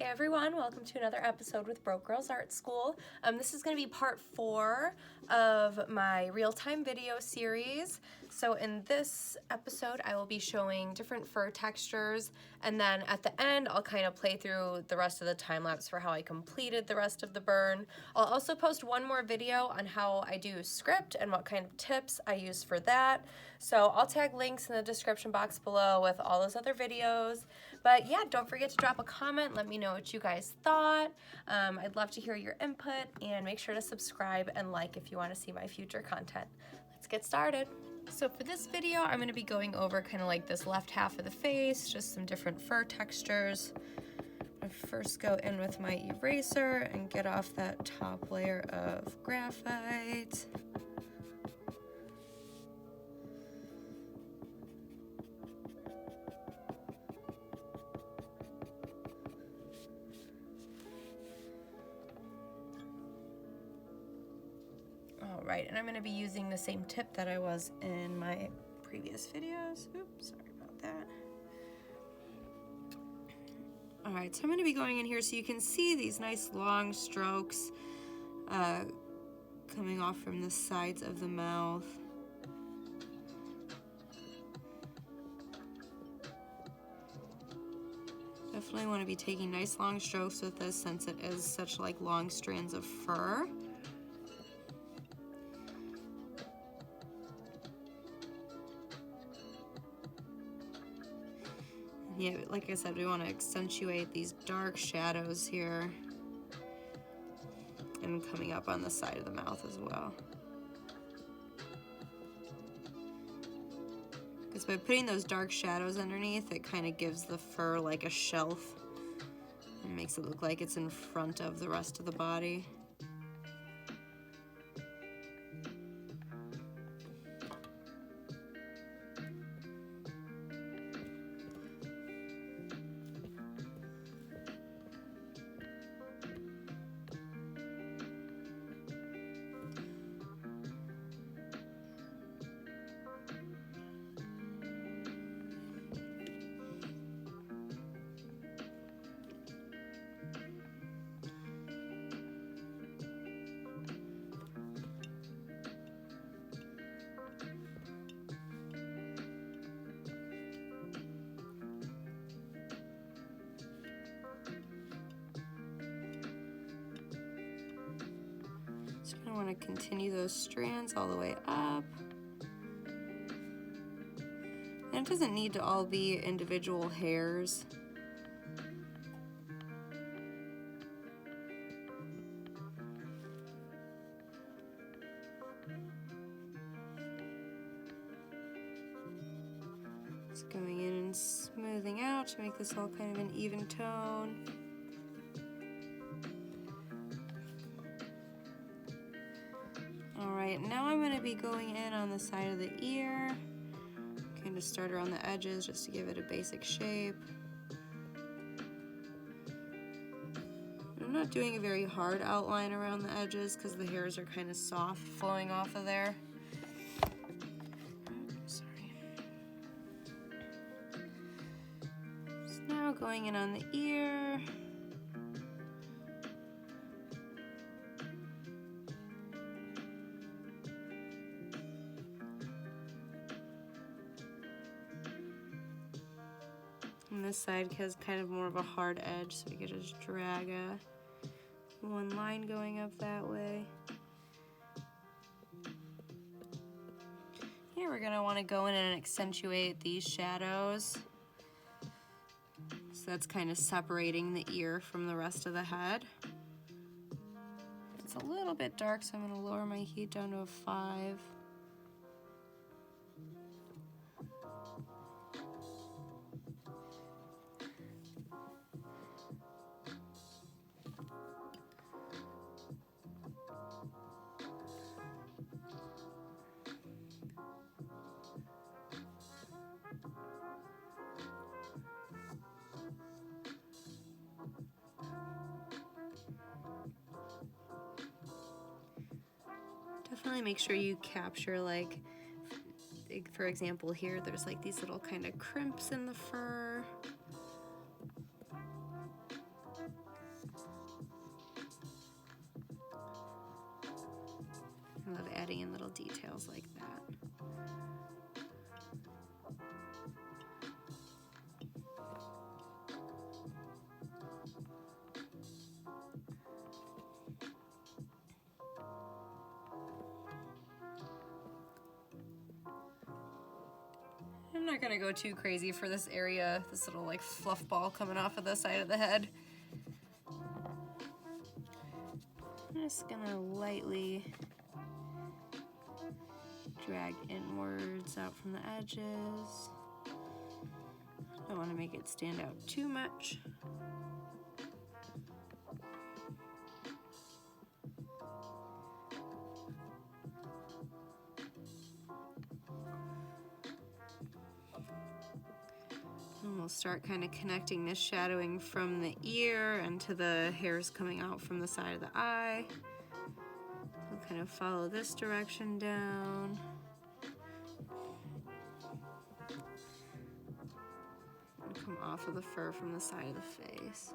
everyone, welcome to another episode with Broke Girls Art School. This is going to be part 4 of my real-time video series. So in this episode I will be showing different fur textures, and then at the end I'll kind of play through the rest of the time lapse for how I completed the rest of the burn. I'll also post one more video on how I do script and what kind of tips I use for that. So I'll tag links in the description box below with all those other videos. But yeah, don't forget to drop a comment, let me know what you guys thought. I'd love to hear your input, and make sure to subscribe and like if you want to see my future content. Let's get started. So for this video, I'm going to be going over kind of like this left half of the face, just some different fur textures. I first go in with my eraser and get off that top layer of graphite. Alright, and I'm going to be using the same tip that I was in my previous videos. Oops, sorry about that. Alright, so I'm going to be going in here so you can see these nice long strokes coming off from the sides of the mouth. Definitely want to be taking nice long strokes with this since it is such like long strands of fur. Yeah, like I said, we want to accentuate these dark shadows here and coming up on the side of the mouth as well. Because by putting those dark shadows underneath, it kind of gives the fur like a shelf and makes it look like it's in front of the rest of the body. Just gonna want to continue those strands all the way up. And it doesn't need to all be individual hairs. Just going in and smoothing out to make this all kind of an even tone. Alright, now I'm going to be going in on the side of the ear. Kind of start around the edges just to give it a basic shape. I'm not doing a very hard outline around the edges because the hairs are kind of soft flowing off of there. Sorry. So now going in on the ear. And this side has kind of more of a hard edge, so we could just drag one line going up that way. Here we're going to want to go in and accentuate these shadows. So that's kind of separating the ear from the rest of the head. It's a little bit dark, so I'm going to lower my heat down to a 5. Definitely make sure you capture, like, for example here, there's like these little kind of crimps in the fur. adding in little details like that. I'm not gonna go too crazy for this area, this little like fluff ball coming off of the side of the head. I'm just gonna lightly drag inwards out from the edges. I don't want to make it stand out too much. And we'll start kind of connecting this shadowing from the ear and to the hairs coming out from the side of the eye. We'll kind of follow this direction down. And come off of the fur from the side of the face.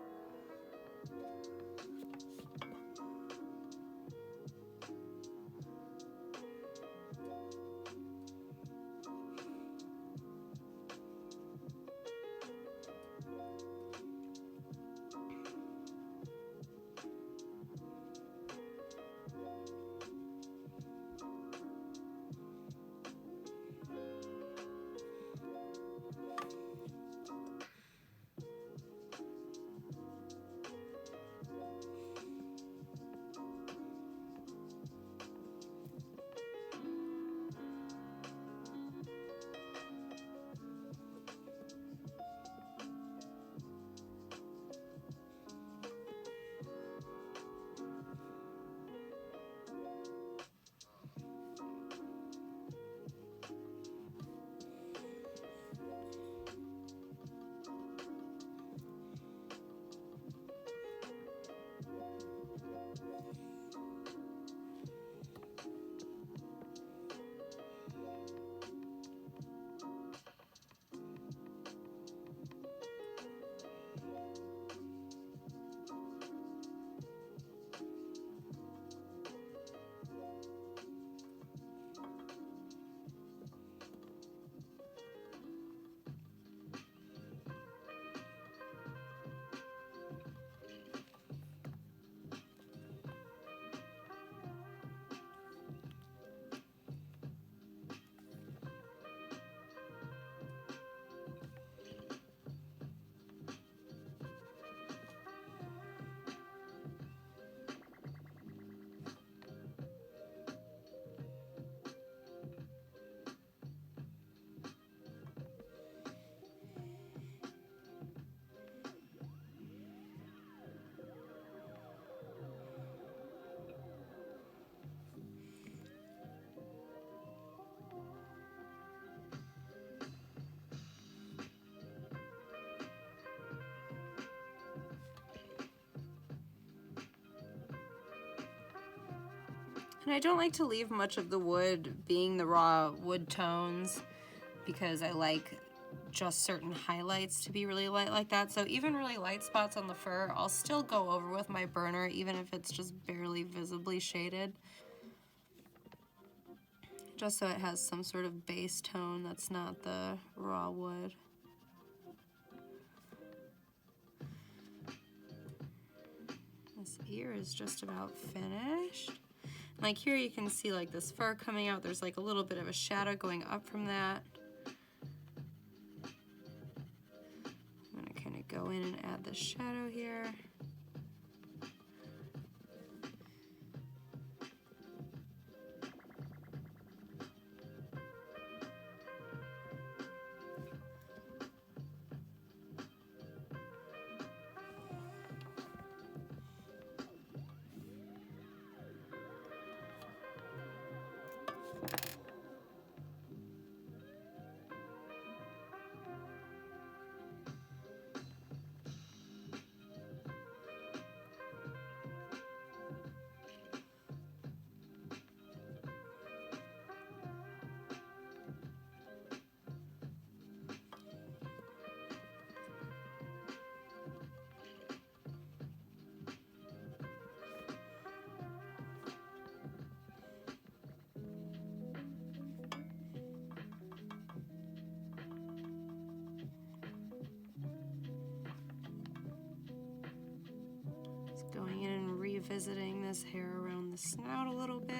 And I don't like to leave much of the wood being the raw wood tones because I like just certain highlights to be really light like that. So even really light spots on the fur, I'll still go over with my burner even if it's just barely visibly shaded. Just so it has some sort of base tone that's not the raw wood. This ear is just about finished. Like here you can see like this fur coming out. There's like a little bit of a shadow going up from that. I'm gonna kind of go in and add the shadow here. revisiting this hair around the snout a little bit.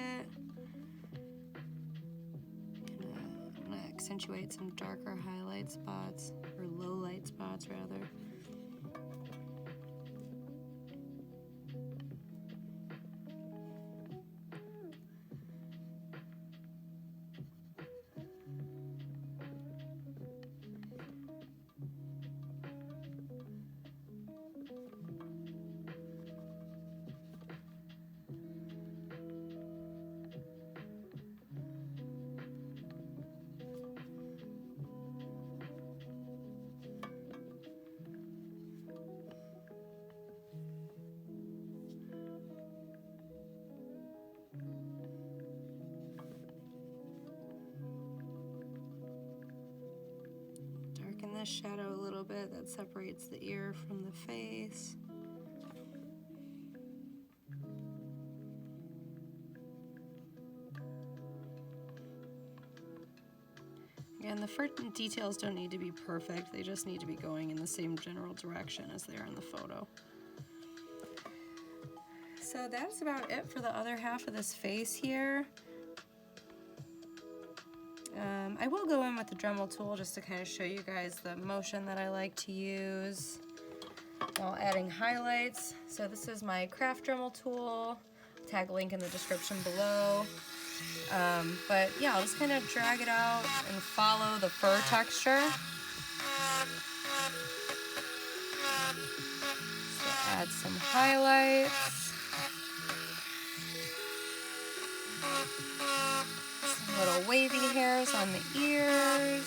I'm gonna accentuate some darker highlight spots, or low light spots rather. Darken this shadow a little bit that separates the ear from the face. And the fur details don't need to be perfect, they just need to be going in the same general direction as they are in the photo. So that's about it for the other half of this face here. I will go in with the Dremel tool just to kind of show you guys the motion that I like to use while adding highlights. So this is my craft Dremel tool. Tag link in the description below. But yeah, I'll just kind of drag it out and follow the fur texture. So add some highlights. Some little wavy hairs on the ears.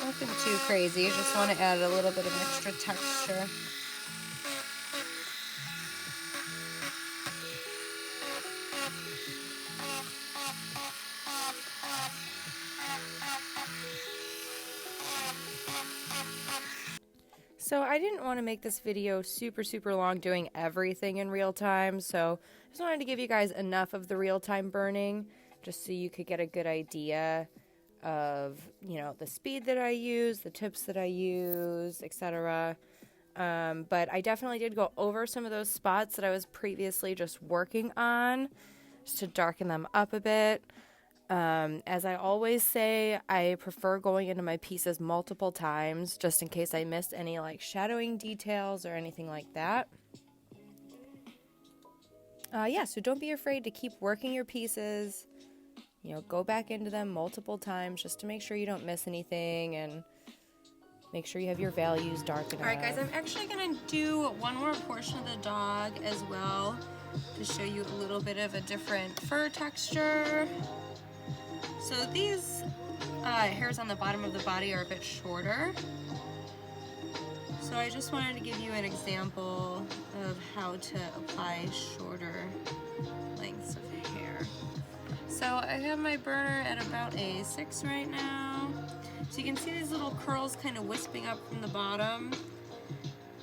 Nothing too crazy, just want to add a little bit of extra texture. So I didn't want to make this video super long doing everything in real time, so I just wanted to give you guys enough of the real time burning just so you could get a good idea of, you know, the speed that I use, the tips that I use, etc. But I definitely did go over some of those spots that I was previously just working on, just to darken them up a bit. As I always say, I prefer going into my pieces multiple times, just in case I missed any like shadowing details or anything like that. Yeah, so don't be afraid to keep working your pieces. You know, go back into them multiple times just to make sure you don't miss anything and make sure you have your values dark enough. Alright guys, I'm actually going to do one more portion of the dog as well to show you a little bit of a different fur texture. So these hairs on the bottom of the body are a bit shorter. So I just wanted to give you an example of how to apply shorter lengths of hair. So I have my burner at about a 6 right now. So you can see these little curls kind of wisping up from the bottom.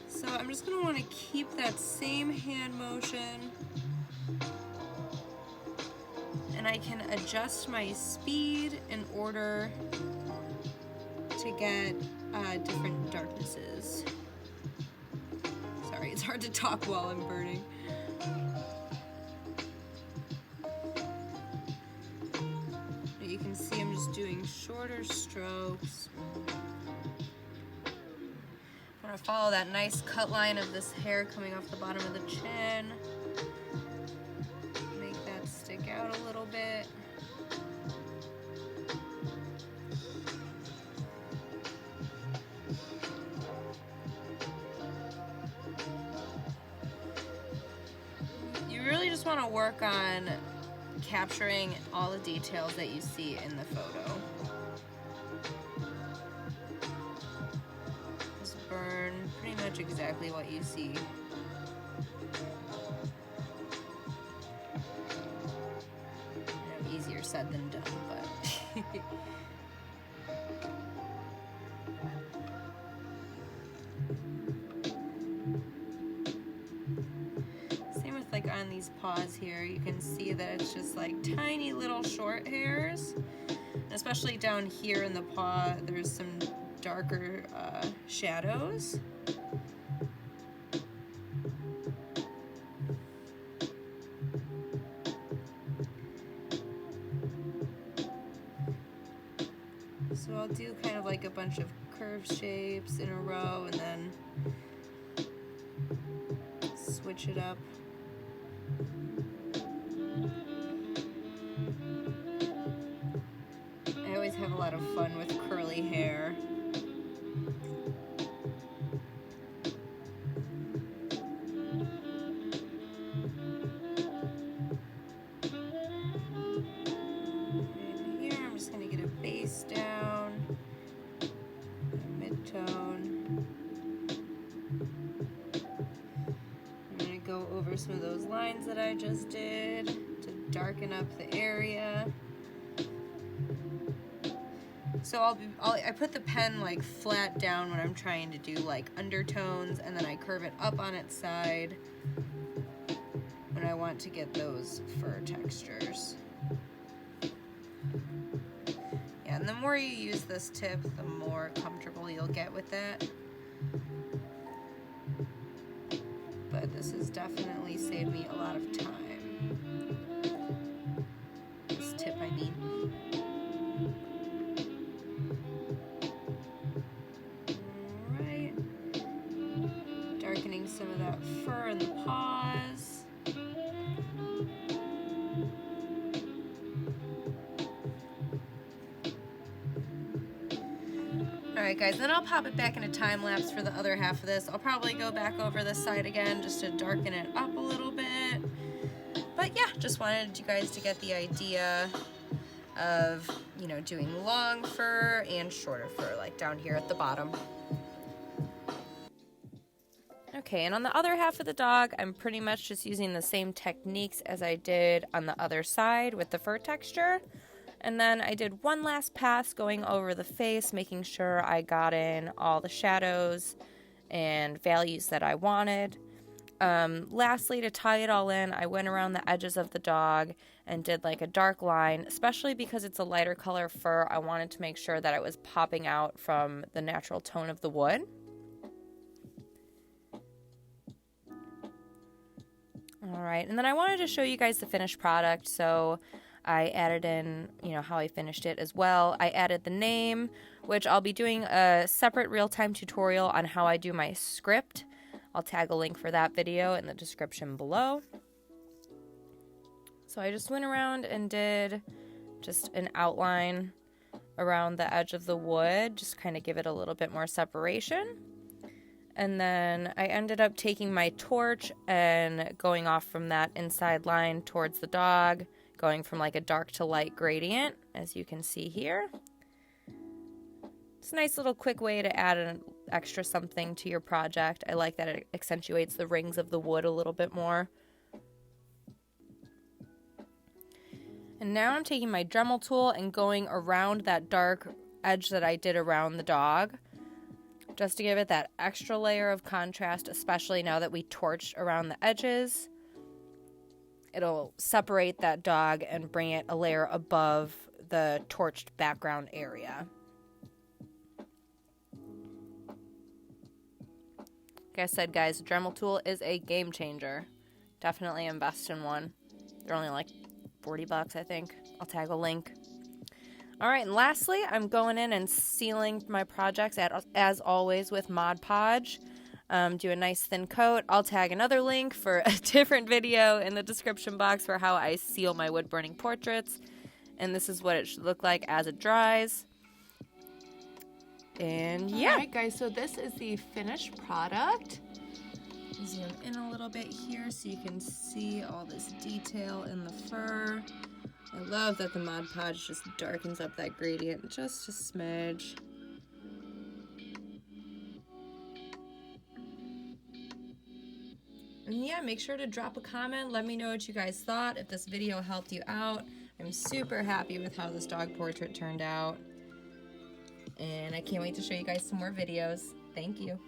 So I'm just going to want to keep that same hand motion. And I can adjust my speed in order to get different darknesses. Sorry, it's hard to talk while I'm burning. But you can see I'm just doing shorter strokes. I'm going to follow that nice cut line of this hair coming off the bottom of the chin. Stick out a little bit. You really just want to work on capturing all the details that you see in the photo. Just burn pretty much exactly what you see. Easier said than done, but same with like on these paws here, you can see that it's just like tiny little short hairs, especially down here in the paw there's some darker shadows. So I'll do kind of like a bunch of curved shapes in a row and then switch it up. I always have a lot of fun with curly hair. And here I'm just going to get a base down, a mid-tone. I'm going to go over some of those lines that I just did to darken up the area. So I put the pen like flat down when I'm trying to do like undertones, and then I curve it up on its side when I want to get those fur textures. Yeah, and the more you use this tip, the more comfortable you'll get with that. But this has definitely saved me a lot of time. This tip, I mean. Darkening some of that fur in the paws. Alright guys, then I'll pop it back into time lapse for the other half of this. I'll probably go back over this side again just to darken it up a little bit. But yeah, just wanted you guys to get the idea of, you know, doing long fur and shorter fur, like down here at the bottom. Okay, and on the other half of the dog, I'm pretty much just using the same techniques as I did on the other side with the fur texture. And then I did one last pass going over the face, making sure I got in all the shadows and values that I wanted. Lastly, to tie it all in, I went around the edges of the dog and did like a dark line, especially because it's a lighter color fur. I wanted to make sure that it was popping out from the natural tone of the wood. Alright, and then I wanted to show you guys the finished product, so I added in, you know, how I finished it as well. I added the name, which I'll be doing a separate real-time tutorial on how I do my script. I'll tag a link for that video in the description below. So I just went around and did just an outline around the edge of the wood, just kind of give it a little bit more separation. And then I ended up taking my torch and going off from that inside line towards the dog, going from like a dark to light gradient, as you can see here. It's a nice little quick way to add an extra something to your project. I like that it accentuates the rings of the wood a little bit more. And now I'm taking my Dremel tool and going around that dark edge that I did around the dog, just to give it that extra layer of contrast, especially now that we torched around the edges. It'll separate that dog and bring it a layer above the torched background area. Like I said, guys, the Dremel tool is a game changer. Definitely invest in one. They're only like 40 bucks, I think. I'll tag a link. Alright, and lastly, I'm going in and sealing my projects as always with Mod Podge. Do a nice thin coat. I'll tag another link for a different video in the description box for how I seal my wood burning portraits. And this is what it should look like as it dries. And yeah. Alright guys, so this is the finished product. Zoom in a little bit here so you can see all this detail in the fur. I love that the Mod Podge just darkens up that gradient just a smidge. And yeah, make sure to drop a comment. Let me know what you guys thought, if this video helped you out. I'm super happy with how this dog portrait turned out. And I can't wait to show you guys some more videos. Thank you.